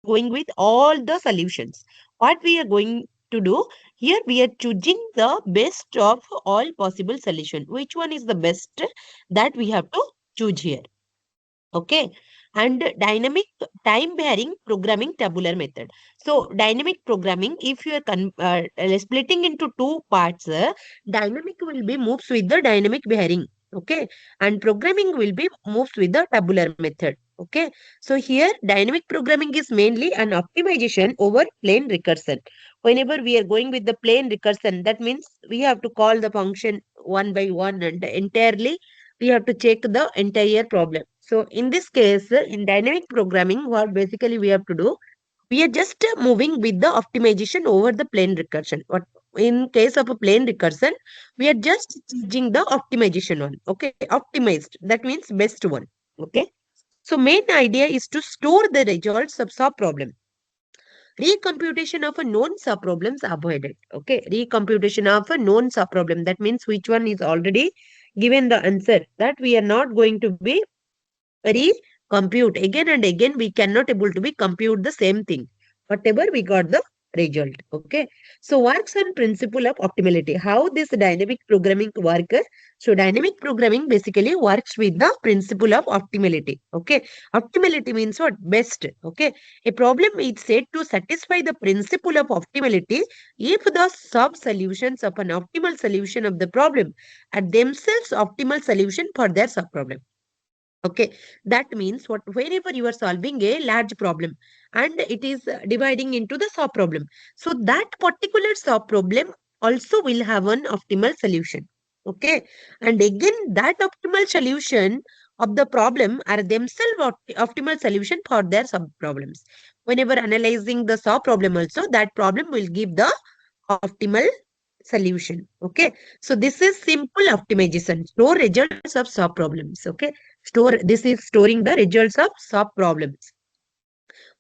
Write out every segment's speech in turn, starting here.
going with all the solutions. What we are going to do here, we are choosing the best of all possible solution. Which one is the best that we have to choose here? Okay. And dynamic time varying programming tabular method. So dynamic programming, if you are splitting into two parts, dynamic will be moves with the dynamic varying. Okay. And programming will be moves with the tabular method. Okay. So here dynamic programming is mainly an optimization over plain recursion. Whenever we are going with the plain recursion, that means we have to call the function one by one and entirely we have to check the entire problem. So in this case, in dynamic programming, what basically we have to do, we are just moving with the optimization over the plain recursion. What in case of a plain recursion, we are just choosing the optimization one. Okay, optimized. That means best one. Okay. So main idea is to store the results of sub problem. Recomputation of a known sub problems avoided. Okay, recomputation of a known sub problem. That means which one is already given the answer, that we are not going to be recompute again and again. We cannot able to be compute the same thing whatever we got the result. Okay, so works on principle of optimality. How this dynamic programming work? So dynamic programming basically works with the principle of optimality. Okay, optimality means what? Best. Okay, a problem is said to satisfy the principle of optimality if the sub solutions of an optimal solution of the problem are themselves optimal solution for their sub problem. Okay, that means what? Whenever you are solving a large problem and it is dividing into the sub problem, so that particular sub problem also will have an optimal solution. Okay, and again that optimal solution of the problem are themselves optimal solution for their sub problems. Whenever analyzing the sub problem, also that problem will give the optimal solution. Okay, so this is simple optimization. Store results of sub problems. Okay, store, this is storing the results of sub problems.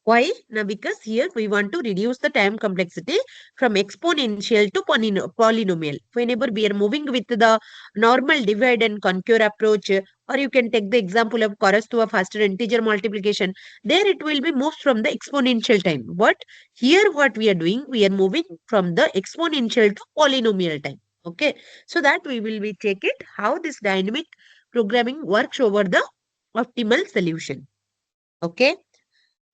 Why? Now, because here we want to reduce the time complexity from exponential to polynomial. Whenever we are moving with the normal divide and conquer approach, or you can take the example of chorus to a faster integer multiplication, there it will be moved from the exponential time. But here what we are doing, we are moving from the exponential to polynomial time. Okay, so that we will be check it how this dynamic programming works over the optimal solution. Okay.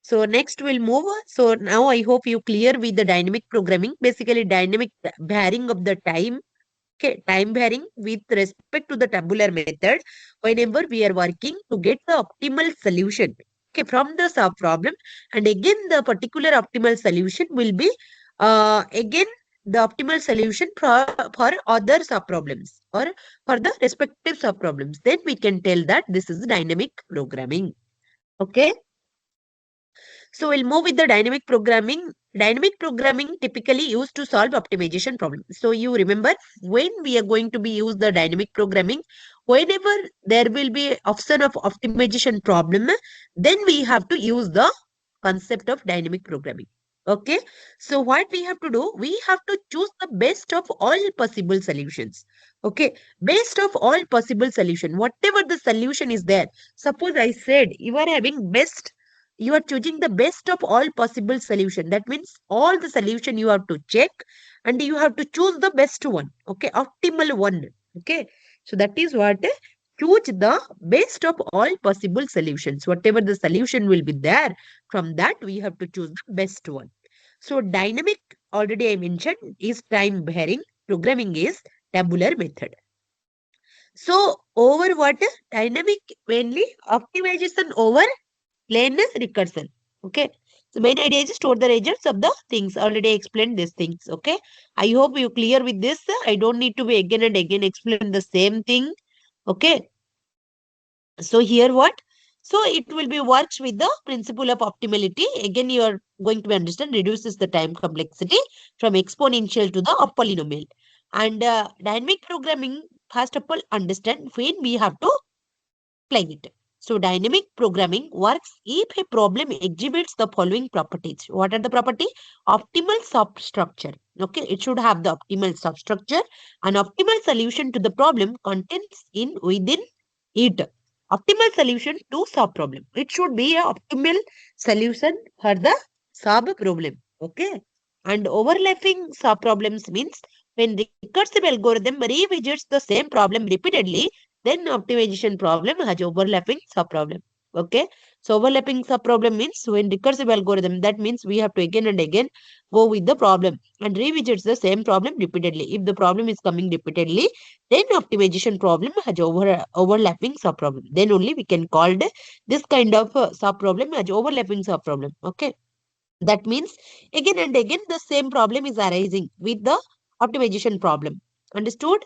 So next we'll move. So now I hope you clear with the dynamic programming. Basically dynamic varying of the time. Okay, time varying with respect to the tabular method whenever we are working to get the optimal solution. Okay, from the sub problem, and again the particular optimal solution will be again the optimal solution for other sub problems or for the respective sub problems. Then we can tell that this is dynamic programming. Okay. So we'll move with the dynamic programming. Dynamic programming typically used to solve optimization problems. So you remember when we are going to be use the dynamic programming, whenever there will be option of optimization problem, then we have to use the concept of dynamic programming. Okay. So what we have to do, we have to choose the best of all possible solutions. Okay. Best of all possible solution, whatever the solution is there. Suppose I said you are having best, you are choosing the best of all possible solution. That means all the solution you have to check and you have to choose the best one. Okay, optimal one. Okay, so that is what, choose the best of all possible solutions. Whatever the solution will be there, from that we have to choose the best one. So dynamic, already I mentioned, is time varying. Programming is tabular method. So over what? Dynamic mainly optimization over plain recursion. Okay. So main idea is to store the results of the things. Already explained these things. Okay. I hope you clear with this. I don't need to be again and again explain the same thing. Okay. So here what? So it will be works with the principle of optimality. Again, you are going to be understand reduces the time complexity from exponential to the polynomial. And dynamic programming, first of all, understand when we have to play it. So dynamic programming works if a problem exhibits the following properties. What are the property? Optimal substructure. Okay, it should have the optimal substructure. An optimal solution to the problem contains in within it. Optimal solution to sub problem. It should be a optimal solution for the sub-problem. Okay. And overlapping sub-problems means when recursive algorithm revisits the same problem repeatedly, then optimization problem has overlapping sub-problem. Okay. So overlapping sub-problem means when recursive algorithm, that means we have to again and again go with the problem and revisits the same problem repeatedly. If the problem is coming repeatedly, then optimization problem has overlapping sub-problem. Then only we can call this kind of sub-problem as overlapping sub-problem. Okay. That means again and again the same problem is arising with the optimization problem. Understood?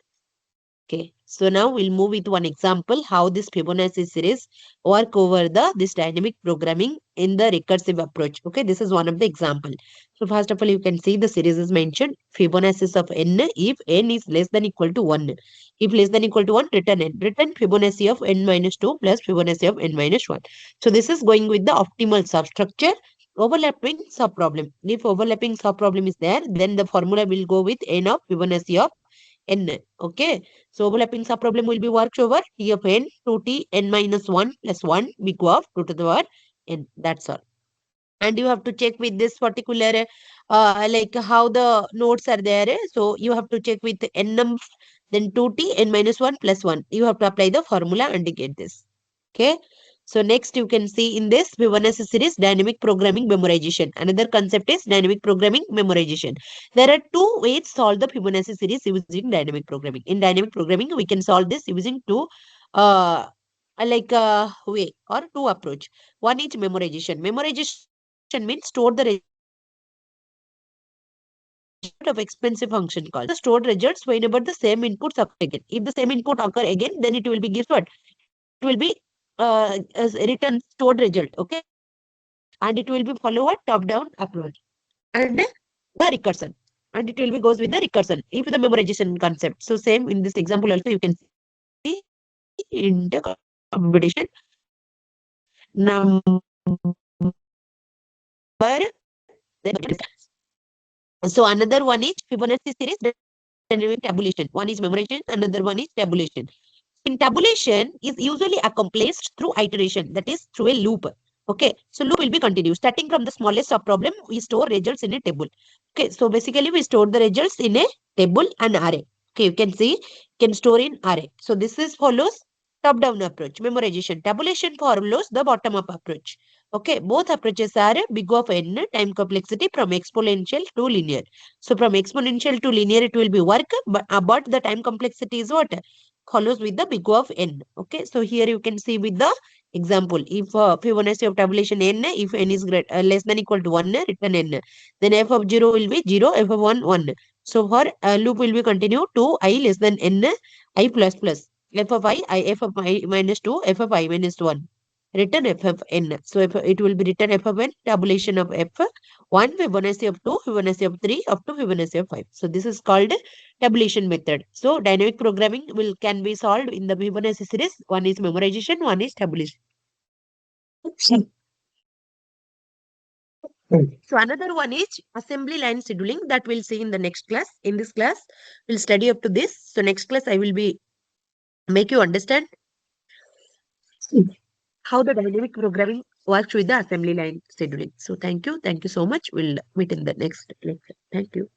Okay, so now we'll move with one example how this Fibonacci series work over this dynamic programming in the recursive approach. Okay, this is one of the example. So first of all, you can see the series is mentioned Fibonacci of n if n is less than equal to 1. If less than equal to 1, return n. Return Fibonacci of n minus 2 plus Fibonacci of n minus 1. So this is going with the optimal substructure overlapping subproblem. If overlapping subproblem is there, then the formula will go with n of Fibonacci of n. Okay. So overlapping subproblem will be worked over T of n 2t n minus 1 plus 1 big O of 2 to the power n. That's all. And you have to check with this particular like how the nodes are there. So you have to check with n number, then 2t n minus 1 plus 1. You have to apply the formula and get this. Okay. So next you can see in this Fibonacci series dynamic programming memorization. Another concept is dynamic programming memorization. There are two ways to solve the Fibonacci series using dynamic programming. In dynamic programming, we can solve this using two like way or two approach. One is memorization. Memorization means store the result of expensive function call. So this is going with the store the expensive function call. So store results whenever the same inputs occur again. If the same input occur again, then it will be gives what? It will be as return stored result. Okay, and it will be follow a top-down approach and the recursion. And it will be goes with the recursion if the memorization concept. So same in this example also you can see intercompetition number then so another one is Fibonacci series dynamic tabulation. One is memorization, another one is tabulation. In tabulation is usually accomplished through iteration, that is through a loop. Okay, so loop will be continuous. Starting from the smallest subproblem, we store results in a table. Okay, so basically we store the results in a table and array. Okay, you can see, can store in array. So this is follows top-down approach, memorization. Tabulation follows the bottom-up approach. Okay, both approaches are big of n time complexity from exponential to linear. So from exponential to linear, it will be work, but the time complexity is what? Follows with the big O of n. Okay, so here you can see with the example. If Fibonacci of tabulation n, if n is less than equal to 1, return n. Then f of 0 will be 0, f of 1, 1. So for loop will be continue to I less than n, I plus plus. F of I, f of I minus 2, f of I minus 1. Return f of n. So if it will be written f of n, tabulation of f1, Fibonacci of 2, Fibonacci of 3, up to Fibonacci of 5. So this is called tabulation method. So dynamic programming will can be solved in the Fibonacci series. One is memorization, one is tabulation. So another one is assembly line scheduling that we'll see in the next class. In this class, we'll study up to this. So next class, I will be make you understand how the dynamic programming works with the assembly line scheduling. So thank you. Thank you so much. We'll meet in the next lecture. Thank you.